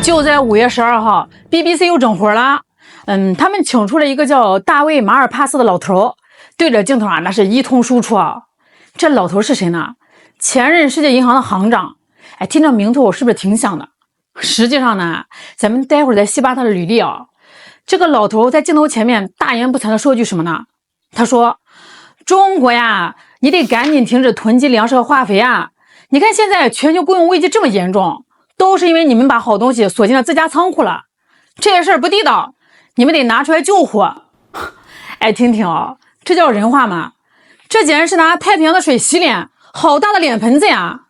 就在5月12号 ，BBC 又整活了。他们请出了一个叫大卫·马尔帕斯的老头，对着镜头啊，那是一通输出啊。这老头是谁呢？前任世界银行的行长。哎，听这名头是不是挺响的？实际上呢，咱们待会儿再细扒他的履历啊。这个老头在镜头前面大言不惭的说句什么呢？他说：“中国呀，你得赶紧停止囤积粮食和化肥啊！你看现在全球供应危机这么严重，都是因为你们把好东西锁进了自家仓库了。这些事儿不地道，你们得拿出来救火。”哎，听听啊，这叫人话吗？这简直是拿太平洋的水洗脸，好大的脸盆子呀！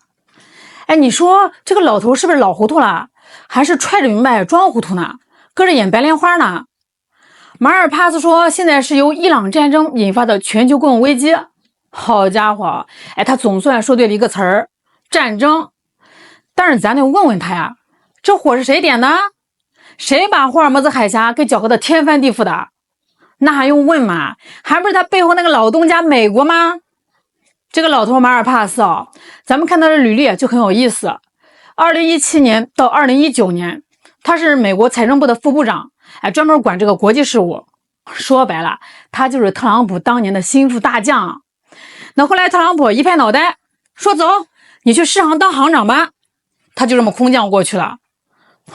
哎，你说这个老头是不是老糊涂了，还是揣着明白装糊涂呢？搁着演白莲花呢？马尔帕斯说，现在是由伊朗战争引发的全球供应危机。好家伙，哎，他总算说对了一个词儿，战争。但是咱得问问他呀，这火是谁点的？谁把霍尔木兹海峡给搅和的天翻地覆的？那还用问吗？还不是他背后那个老东家美国吗？这个老头马尔帕斯啊，咱们看他的履历就很有意思。2017年到2019年，他是美国财政部的副部长，哎，专门管这个国际事务。说白了，他就是特朗普当年的心腹大将。那后来特朗普一拍脑袋，说走，你去世行当行长吧，他就这么空降过去了。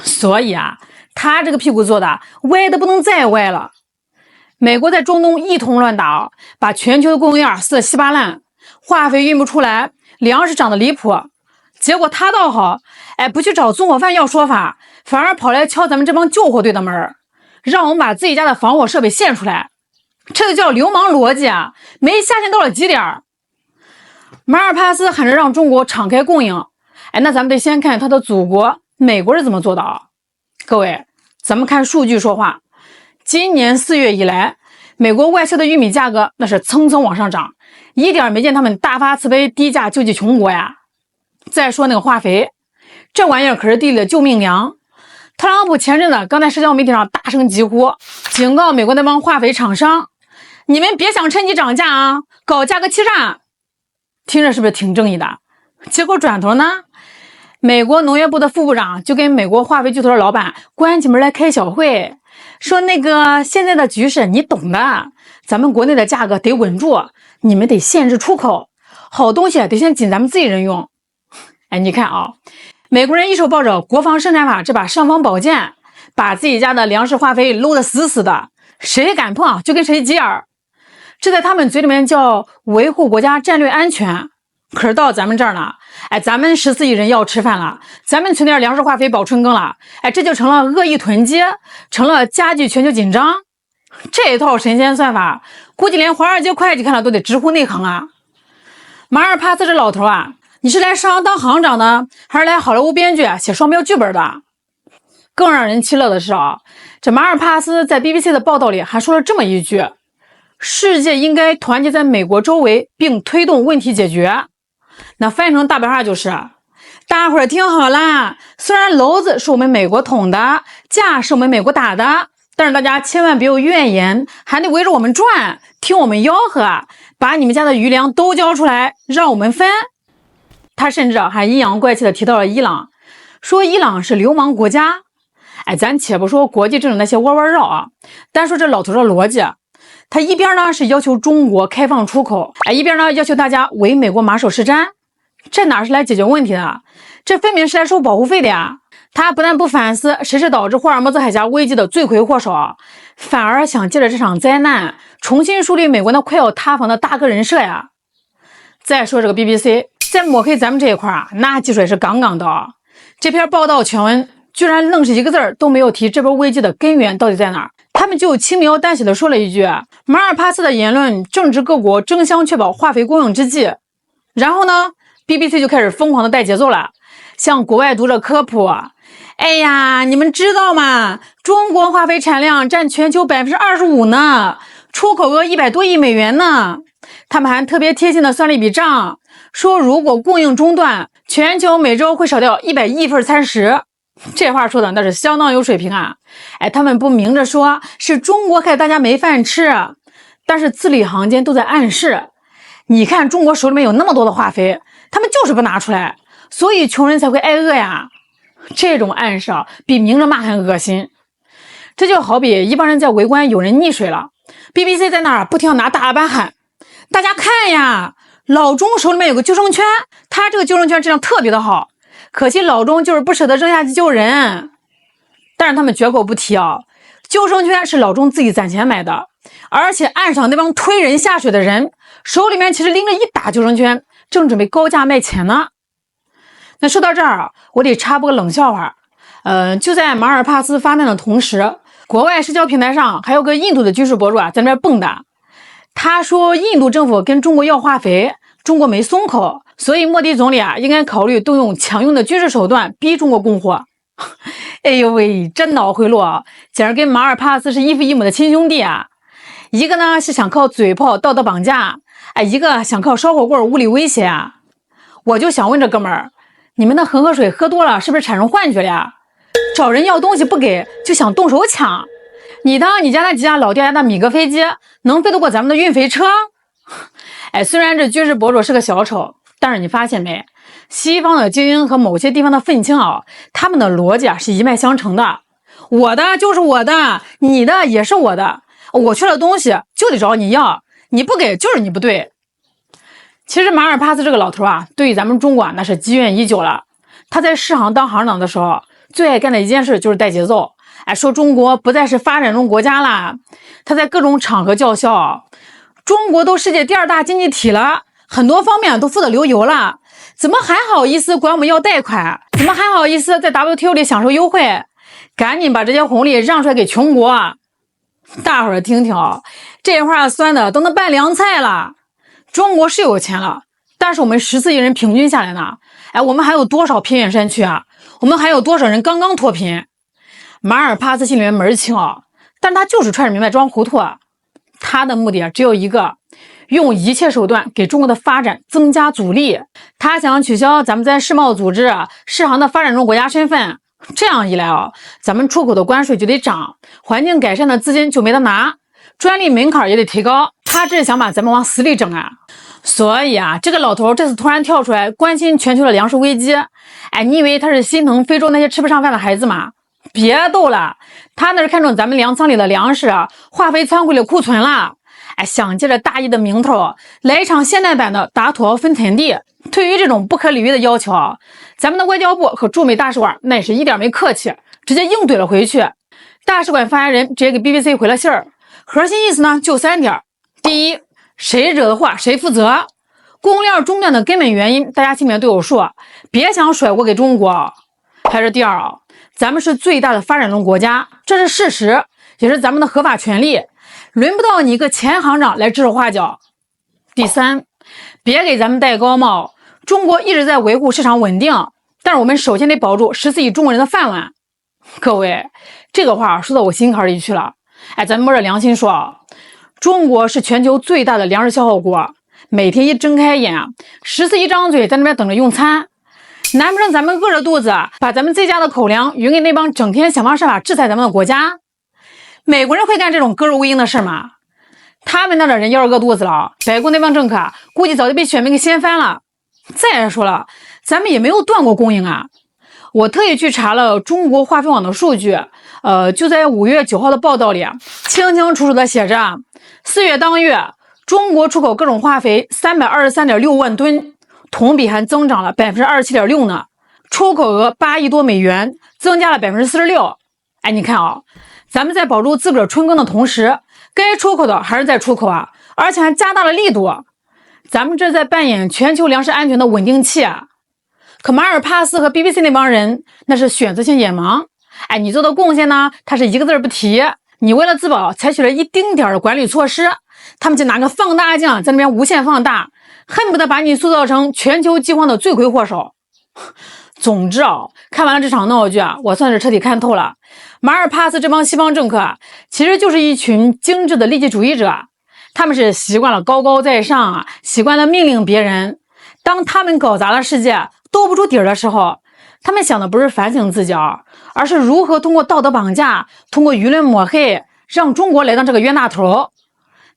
所以啊，他这个屁股坐的歪的不能再歪了。美国在中东一通乱打，把全球的供应链撕得稀巴烂，化肥运不出来，粮食涨得离谱。结果他倒好，哎，不去找纵火犯要说法，反而跑来敲咱们这帮救火队的门，让我们把自己家的防火设备献出来。这就叫流氓逻辑啊，没下线到了极点。马尔帕斯喊着让中国敞开供应，哎，那咱们得先看他的祖国美国是怎么做的啊？各位，咱们看数据说话。今年4月以来，美国外销的玉米价格那是蹭蹭往上涨，一点没见他们大发慈悲低价救济穷国呀。再说那个化肥，这玩意儿可是地里的救命粮。特朗普前阵子刚在社交媒体上大声疾呼，警告美国那帮化肥厂商，你们别想趁机涨价啊，搞价格欺诈。听着是不是挺正义的？结果转头呢，美国农业部的副部长就跟美国化肥巨头的老板关起门来开小会，说那个现在的局势你懂的，咱们国内的价格得稳住，你们得限制出口，好东西得先紧咱们自己人用。哎，你看啊，美国人一手抱着国防生产法这把尚方宝剑，把自己家的粮食化肥搂得死死的，谁敢碰就跟谁急眼。这在他们嘴里面叫维护国家战略安全，可是到咱们这儿呢，哎，咱们14亿人要吃饭了，咱们存点粮食化肥保春耕了，哎，这就成了恶意囤积，成了加剧全球紧张。这一套神仙算法，估计连华尔街会计看了都得直呼内行啊。马尔帕斯这老头啊，你是来上行当行长的，还是来好莱坞编剧写双标剧本的？更让人气乐的是啊，这马尔帕斯在 BBC 的报道里还说了这么一句：世界应该团结在美国周围，并推动问题解决。那翻译成大白话就是，大伙儿听好啦，虽然篓子是我们美国捅的，架是我们美国打的，但是大家千万别有怨言，还得围着我们转，听我们吆喝，把你们家的余粮都交出来，让我们分。他甚至还阴阳怪气的提到了伊朗，说伊朗是流氓国家。哎，咱且不说国际政治那些弯弯绕啊，单说这老头的逻辑，他一边呢是要求中国开放出口，哎，一边呢要求大家为美国马首是瞻，这哪是来解决问题的？这分明是来收保护费的呀！他不但不反思谁是导致霍尔木兹海峡危机的罪魁祸首，反而想借着这场灾难重新树立美国那快要塌房的大哥人设呀！再说这个 BBC 在抹黑咱们这一块啊，那技术也是杠杠的啊！这篇报道全文居然愣是一个字都没有提这波危机的根源到底在哪儿，他们就轻描淡写的说了一句，马尔帕斯的言论正值各国争相确保化肥供应之际。然后呢 BBC 就开始疯狂的带节奏了，向国外读者科普，哎呀，你们知道吗？中国化肥产量占全球 25% 呢，出口额100多亿美元呢。他们还特别贴心的算了一笔账，说如果供应中断，全球每周会少掉100亿份餐食。这话说的那是相当有水平啊！哎，他们不明着说是中国害大家没饭吃，但是字里行间都在暗示，你看中国手里面有那么多的化肥，他们就是不拿出来，所以穷人才会挨饿呀。这种暗示比明着骂还恶心。这就好比一帮人在围观有人溺水了， BBC 在那儿不停地拿大喇叭喊，大家看呀，老钟手里面有个救生圈，他这个救生圈质量特别的好，可惜老钟就是不舍得扔下去救人。但是他们绝口不提救生圈是老钟自己攒钱买的，而且岸上那帮推人下水的人手里面其实拎着一打救生圈，正准备高价卖钱呢。那说到这儿我得插播个冷笑话。就在马尔帕斯发难的同时，国外社交平台上还有个印度的军事博主在那边蹦跶。他说印度政府跟中国要化肥，中国没松口，所以莫迪总理应该考虑动用强硬的军事手段逼中国供货。哎呦喂，这脑回路简直跟马尔帕斯是一父一母的亲兄弟啊！一个呢是想靠嘴炮道德绑架，一个想靠烧火棍物理威胁啊！我就想问这哥们儿，你们的恒河水喝多了是不是产生幻觉了呀？找人要东西不给就想动手抢，你当你家那几架老掉牙的米格飞机能飞得过咱们的运肥车？虽然这军事博主是个小丑，但是你发现没，西方的精英和某些地方的愤青他们的逻辑是一脉相承的，我的就是我的，你的也是我的，我缺了东西就得找你要，你不给就是你不对。其实马尔帕斯这个老头对于咱们中国那是积怨已久了。他在世行当行长的时候，最爱干的一件事就是带节奏，说中国不再是发展中国家了。他在各种场合叫嚣，中国都世界第2大经济体了，很多方面都富得流油了，怎么还好意思管我们要贷款？怎么还好意思在 WTO 里享受优惠？赶紧把这些红利让出来给穷国。大伙儿听听这话酸的都能拌凉菜了。中国是有钱了，但是我们14亿人平均下来呢，我们还有多少偏远山区我们还有多少人刚刚脱贫？马尔帕斯心里面门清但是他就是揣着明白装糊涂他的目的只有一个，用一切手段给中国的发展增加阻力。他想取消咱们在世贸组织世行的发展中国家身份，这样一来咱们出口的关税就得涨，环境改善的资金就没得拿，专利门槛也得提高。他这是想把咱们往死里整所以这个老头这次突然跳出来关心全球的粮食危机，你以为他是心疼非洲那些吃不上饭的孩子吗？别逗了，他那是看中咱们粮仓里的粮食化肥仓库里的库存了，想借着大义的名头来一场现代版的打土豪分田地。对于这种不可理喻的要求咱们的外交部和驻美大使馆那也是一点没客气，直接硬怼了回去。大使馆发言人直接给 BBC 回了信儿，核心意思呢就3点。第一，谁惹的祸谁负责，供应链中断的根本原因大家心里面都有数，别想甩锅给中国。还是第二咱们是最大的发展中国家，这是事实，也是咱们的合法权利，轮不到你一个前行长来指手画脚。第三，别给咱们戴高帽，中国一直在维护市场稳定，但是我们首先得保住14亿中国人的饭碗。各位，这个话说到我心坎里去了。咱摸着良心说中国是全球最大的粮食消耗国，每天一睁开眼14亿张嘴在那边等着用餐，难不成咱们饿着肚子把咱们自家的口粮匀给那帮整天想方设法制裁咱们的国家？美国人会干这种割肉喂鹰的事吗？他们那的人要是饿肚子了，白宫那帮政客估计早就被选民给掀翻了。再说了，咱们也没有断过供应我特意去查了中国化肥网的数据，就在5月9号的报道里清清楚楚的写着，4月当月中国出口各种化肥323.6万吨，同比还增长了 27.6% 呢，出口额8亿多美元，增加了 46%。你看咱们在保住自个儿春耕的同时，该出口的还是在出口而且还加大了力度，咱们这在扮演全球粮食安全的稳定器可马尔帕斯和 BBC 那帮人那是选择性眼盲，你做的贡献呢，他是一个字不提，你为了自保采取了一丁点的管理措施，他们就拿个放大镜在那边无限放大，恨不得把你塑造成全球饥荒的罪魁祸首。总之看完了这场闹剧我算是彻底看透了，马尔帕斯这帮西方政客其实就是一群精致的利己主义者，他们是习惯了高高在上习惯了命令别人，当他们搞砸了世界兜不住底儿的时候，他们想的不是反省自己而是如何通过道德绑架，通过舆论抹黑，让中国来当这个冤大头。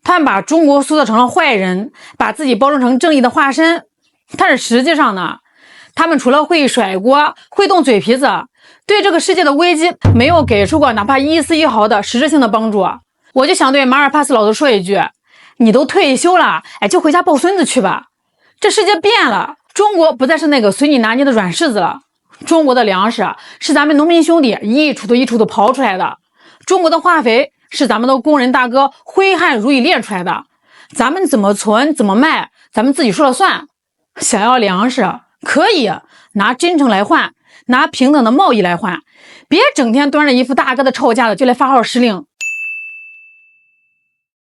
他们把中国塑造成了坏人，把自己包装成正义的化身，但是实际上呢，他们除了会甩锅会动嘴皮子，对这个世界的危机没有给出过哪怕一丝一毫的实质性的帮助。我就想对马尔帕斯老头说一句，你都退休了，就回家抱孙子去吧。这世界变了，中国不再是那个随你拿捏的软柿子了。中国的粮食是咱们农民兄弟一锄头一锄头刨出来的，中国的化肥是咱们的工人大哥挥汗如雨炼出来的，咱们怎么存怎么卖，咱们自己说了算。想要粮食可以拿真诚来换，拿平等的贸易来换，别整天端着一副大哥的臭架子就来发号施令。